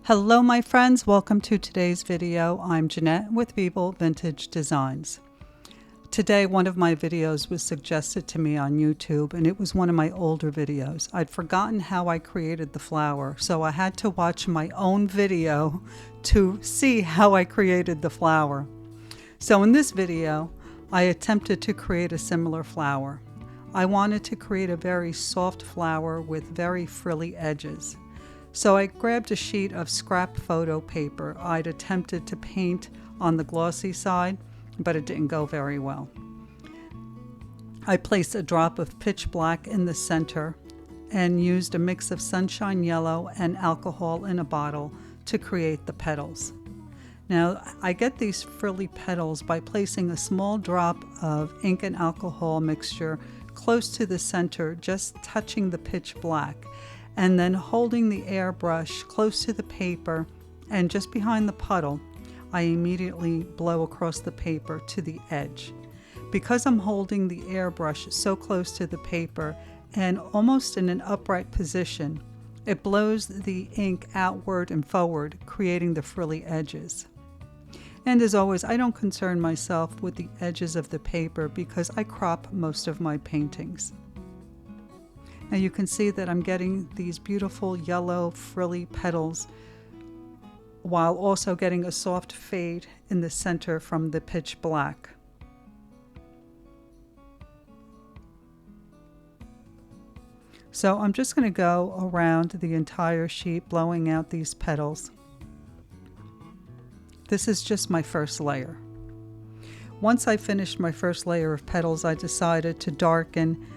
Hello my friends, welcome to today's video. I'm Jeanette with Vivo Vintage Designs. Today one of my videos was suggested to me on YouTube and it was one of my older videos. I'd forgotten how I created the flower, so I had to watch my own video to see how I created the flower. So in this video, I attempted to create a similar flower. I wanted to create a very soft flower with very frilly edges. So I grabbed a sheet of scrap photo paper. I'd attempted to paint on the glossy side, but it didn't go very well. I placed a drop of pitch black in the center and used a mix of sunshine yellow and alcohol in a bottle to create the petals. Now, I get these frilly petals by placing a small drop of ink and alcohol mixture close to the center, just touching the pitch black, and then holding the airbrush close to the paper and just behind the puddle, I immediately blow across the paper to the edge. Because I'm holding the airbrush so close to the paper and almost in an upright position, it blows the ink outward and forward, creating the frilly edges. And as always, I don't concern myself with the edges of the paper because I crop most of my paintings. Now you can see that I'm getting these beautiful yellow frilly petals while also getting a soft fade in the center from the pitch black. So I'm just going to go around the entire sheet blowing out these petals. This is just my first layer. Once I finished my first layer of petals, I decided to darken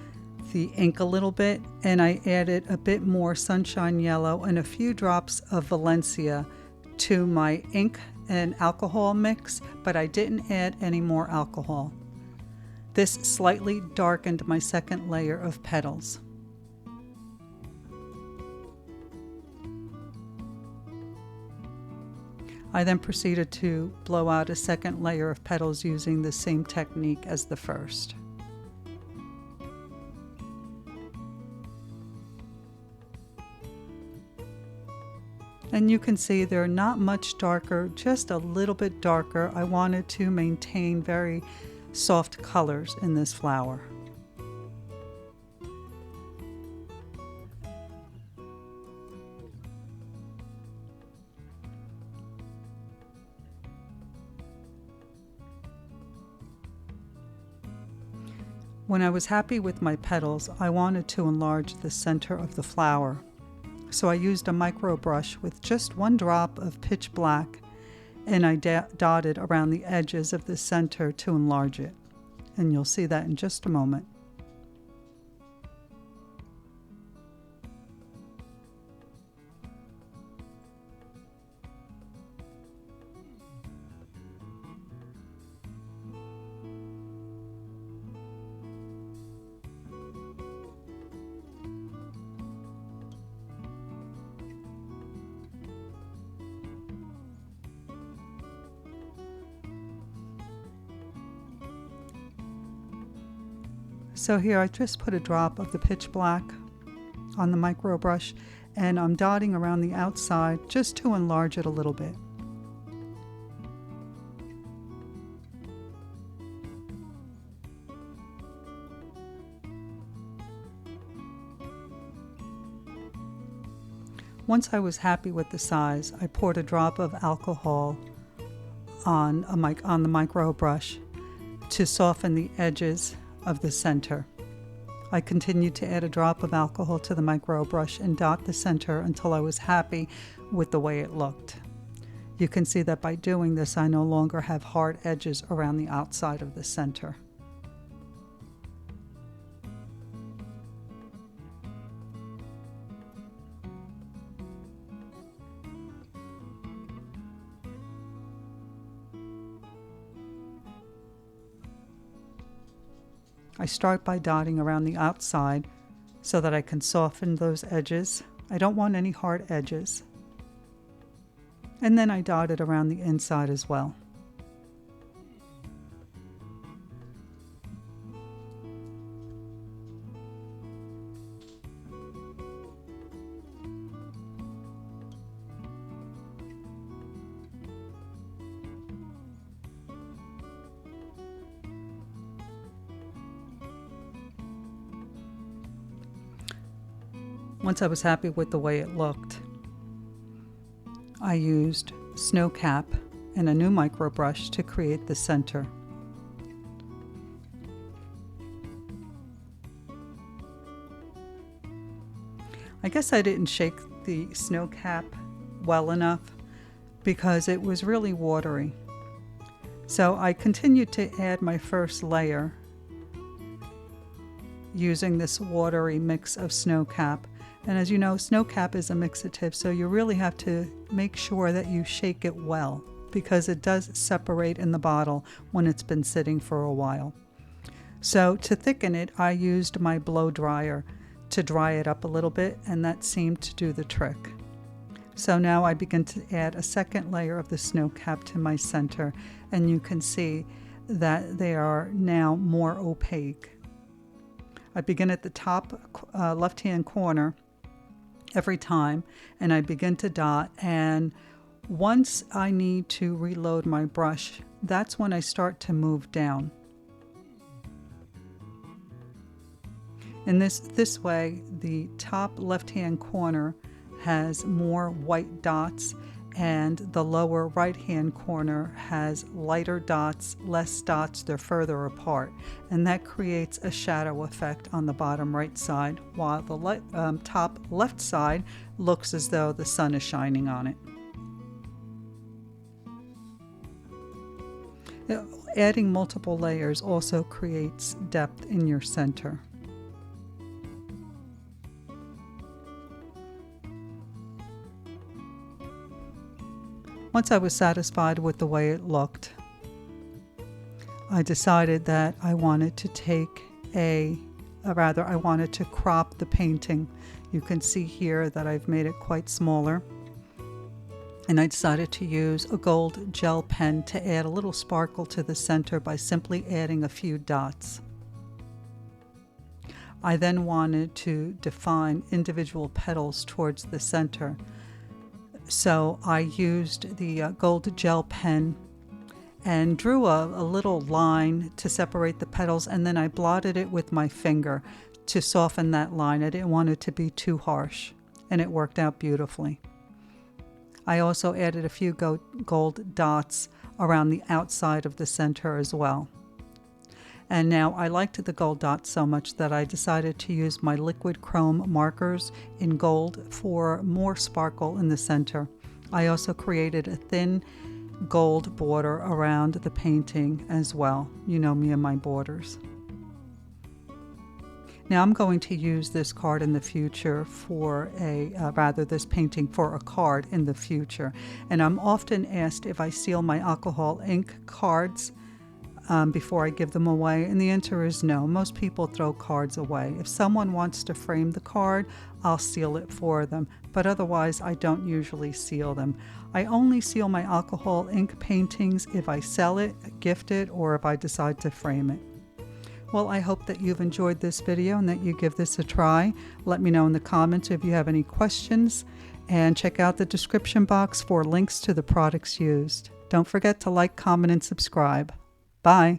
the ink a little bit, and I added a bit more sunshine yellow and a few drops of Valencia to my ink and alcohol mix, but I didn't add any more alcohol. This slightly darkened my second layer of petals. I then proceeded to blow out a second layer of petals using the same technique as the first. And you can see they're not much darker, just a little bit darker. I wanted to maintain very soft colors in this flower. When I was happy with my petals, I wanted to enlarge the center of the flower. So I used a micro brush with just one drop of pitch black, and I dotted around the edges of the center to enlarge it. And you'll see that in just a moment. So here I just put a drop of the pitch black on the micro brush, and I'm dotting around the outside just to enlarge it a little bit. Once I was happy with the size, I poured a drop of alcohol on the micro brush to soften the edges of the center. I continued to add a drop of alcohol to the micro brush and dot the center until I was happy with the way it looked. You can see that by doing this, I no longer have hard edges around the outside of the center. I start by dotting around the outside so that I can soften those edges. I don't want any hard edges. And then I dot it around the inside as well. Once I was happy with the way it looked, I used snow cap and a new micro brush to create the center. I guess I didn't shake the snow cap well enough because it was really watery. So I continued to add my first layer using this watery mix of snow cap. And as you know, snow cap is a mixative, so you really have to make sure that you shake it well because it does separate in the bottle when it's been sitting for a while. So to thicken it, I used my blow dryer to dry it up a little bit, and that seemed to do the trick. So now I begin to add a second layer of the snow cap to my center, and you can see that they are now more opaque. I begin at the top left-hand corner every time, and I begin to dot, and once I need to reload my brush, that's when I start to move down. And this way, the top left-hand corner has more white dots, and the lower right-hand corner has lighter dots, less dots, they're further apart. And that creates a shadow effect on the bottom right side, while the top left side looks as though the sun is shining on it. Adding multiple layers also creates depth in your center. Once I was satisfied with the way it looked, I decided that I wanted to I wanted to crop the painting. You can see here that I've made it quite smaller. And I decided to use a gold gel pen to add a little sparkle to the center by simply adding a few dots. I then wanted to define individual petals towards the center. So I used the gold gel pen and drew a little line to separate the petals, and then I blotted it with my finger to soften that line. I didn't want it to be too harsh, and it worked out beautifully. I also added a few gold dots around the outside of the center as well. And now I liked the gold dots so much that I decided to use my liquid chrome markers in gold for more sparkle in the center. I also created a thin gold border around the painting as well. You know me and my borders. Now I'm going to use this card in the future for this painting for a card in the future. And I'm often asked if I seal my alcohol ink cards before I give them away, and the answer is no. Most people throw cards away. If someone wants to frame the card, I'll seal it for them, but otherwise I don't usually seal them. I only seal my alcohol ink paintings if I sell it, gift it, or if I decide to frame it. Well, I hope that you've enjoyed this video and that you give this a try. Let me know in the comments if you have any questions, and check out the description box for links to the products used. Don't forget to like, comment, and subscribe. Bye.